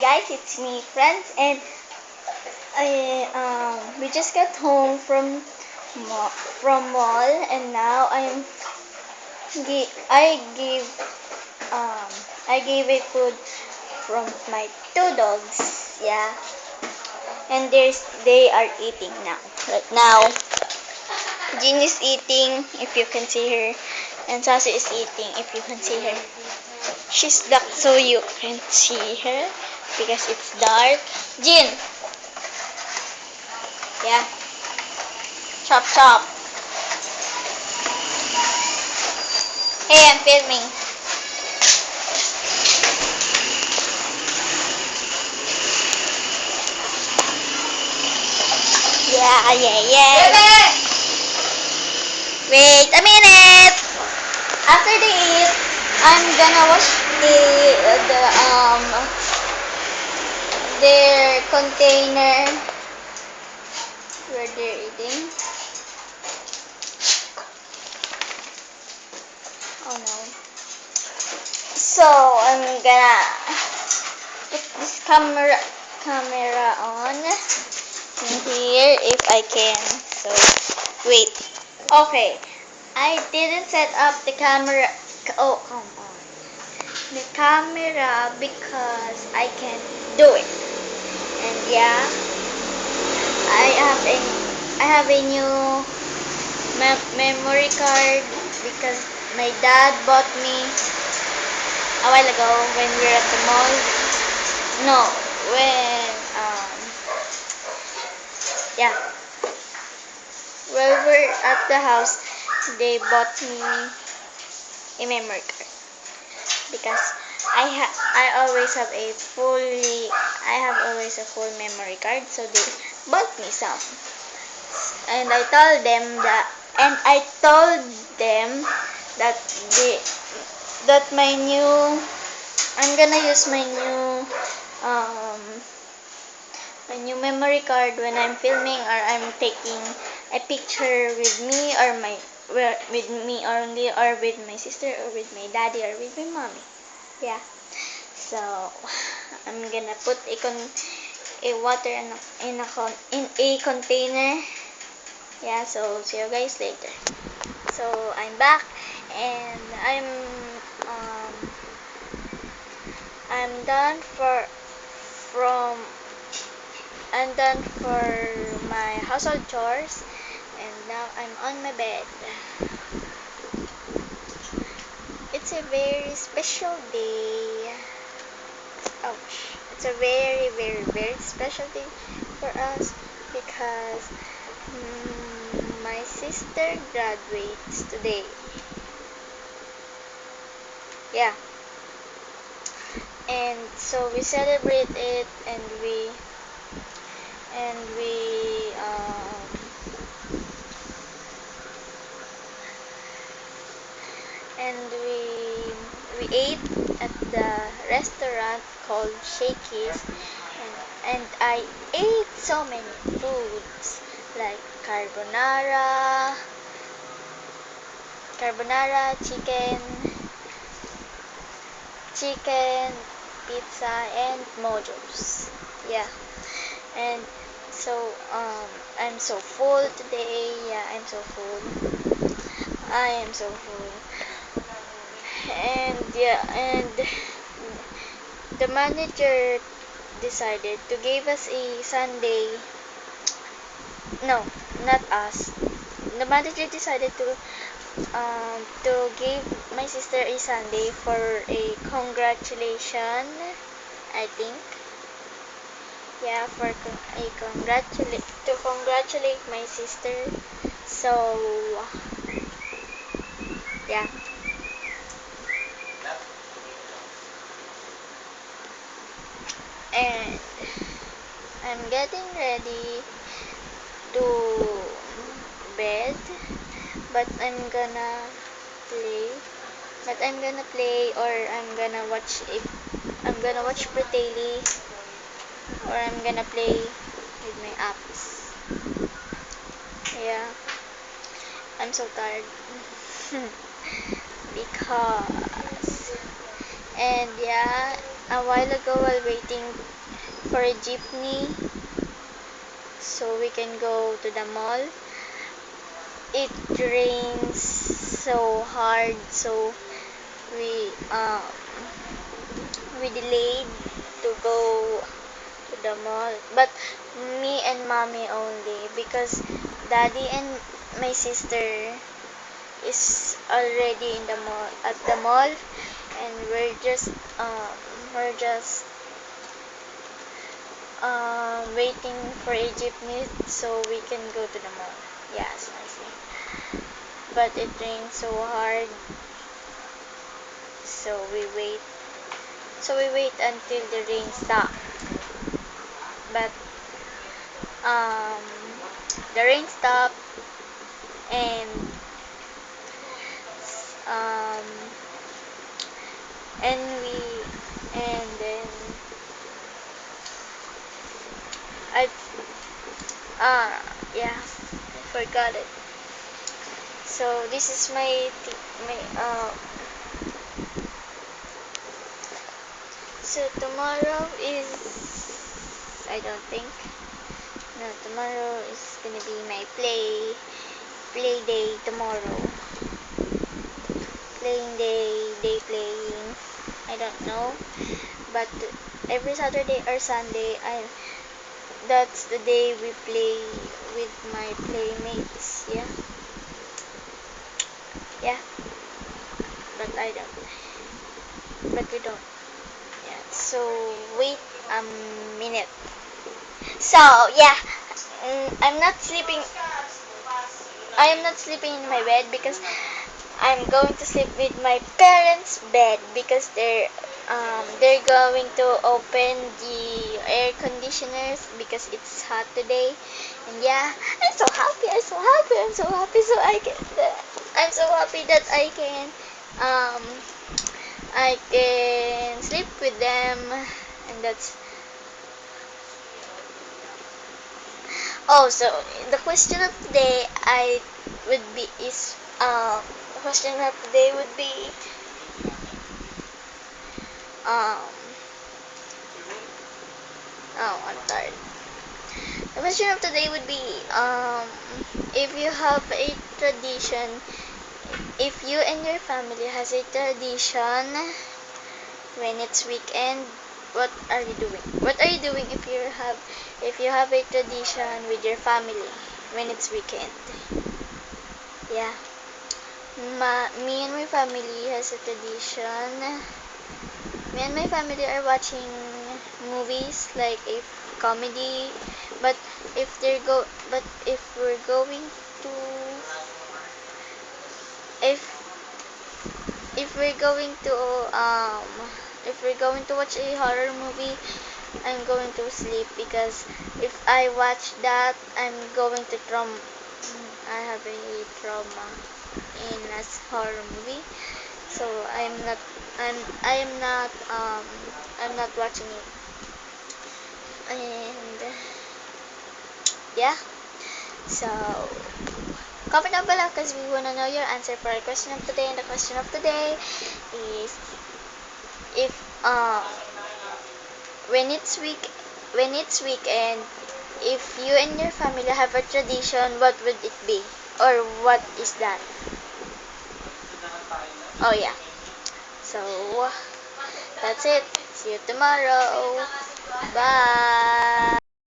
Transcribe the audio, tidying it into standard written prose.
guys, it's me, friends, and we just got home from mall, and now I gave I gave a food from my two dogs, yeah, and they are eating now. Right now, Jean is eating, if you can see her, and Sassy is eating, if you can see her. She's dark, so you can't see her because it's dark. Jean, yeah, chop chop. Hey, I'm filming. Yeah, yeah, yeah. Wait a minute. After they eat, I'm gonna wash their container where they're eating. Oh no. So I'm gonna put this camera on in here if I can. So wait. Okay. I didn't set up the camera. Oh, come on. The camera because I can do it. And yeah, I have a I have a new memory card because my dad bought me a while ago when we were at the mall. No, when yeah, when we were at the house, they bought me a memory card because I always have a full memory card, so they bought me some. And I told them that the that my new I'm gonna use um my new memory card when I'm filming or I'm taking a picture with me or with me only, or with my sister, or with my daddy, or with my mommy. Yeah. So I'm gonna put a water in a container. Yeah, so see you guys later. So I'm back, and um I'm done from I'm done for my household chores, and now I'm on my bed. It's a very special day. Ouch. It's a very, very, very special day for us because my sister graduates today. Yeah. And so we celebrate it, and and we and we ate at the restaurant called Shakey's, and I ate so many foods like carbonara, chicken, pizza, and mojos. Yeah, and so I'm so full today. Yeah, I'm so full. I am so full. And yeah, and the manager decided to give us a Sunday. No, not us. The manager decided to give my sister a Sunday for a congratulation, I think. Yeah, to congratulate my sister. So yeah, and I'm getting ready to bed, but play I'm gonna play, or I'm gonna watch Pretty, or I'm gonna play with my apps. Yeah, I'm so tired because, and yeah, a while ago while waiting for a jeepney so we can go to the mall. It rains so hard, so we um we delayed to go to the mall. But me and mommy only because daddy and my sister is already in the mall at the mall, and we're just waiting for a jeepney so we can go to the mall. Yes, I see. But it rains so hard, so we wait until the rain stop. But um, the rain stopped, and um, and we and then I yeah, I forgot it. So this is my so tomorrow is, I don't think, no, tomorrow is gonna be my play day tomorrow. Playing day playing. I don't know, but every Saturday or Sunday, that's the day we play with my playmates. Yeah, yeah, but I don't, but we don't. Yeah. So wait a minute. So yeah, I'm not sleeping. I am not sleeping in my bed because I'm going to sleep with my parents' bed because they're going to open the air conditioners because it's hot today. And yeah, I'm so happy. I'm so happy. I'm so happy. I'm so happy that um I can sleep with them, and that's. Oh, so the question of the day I would be is the question of the day would be um oh, I'm tired. The question of the day would be if you have a tradition, if you and your family has a tradition when it's weekend, what are you doing? What are you doing if you have a tradition with your family when it's weekend? Yeah. Me and my family has a tradition. Me and my family are watching movies like a comedy, but but if if we're going to um if we're going to watch a horror movie, I'm going to sleep because if I watch that, I'm going to I have a trauma in a horror movie, so I am not I'm not watching it. And yeah, so comment down below because we want to know your answer for our question of today. And the question of today is if when it's week when it's weekend, if you and your family have a tradition, what would it be, or what is that? Oh yeah, so that's it. See you tomorrow. Bye.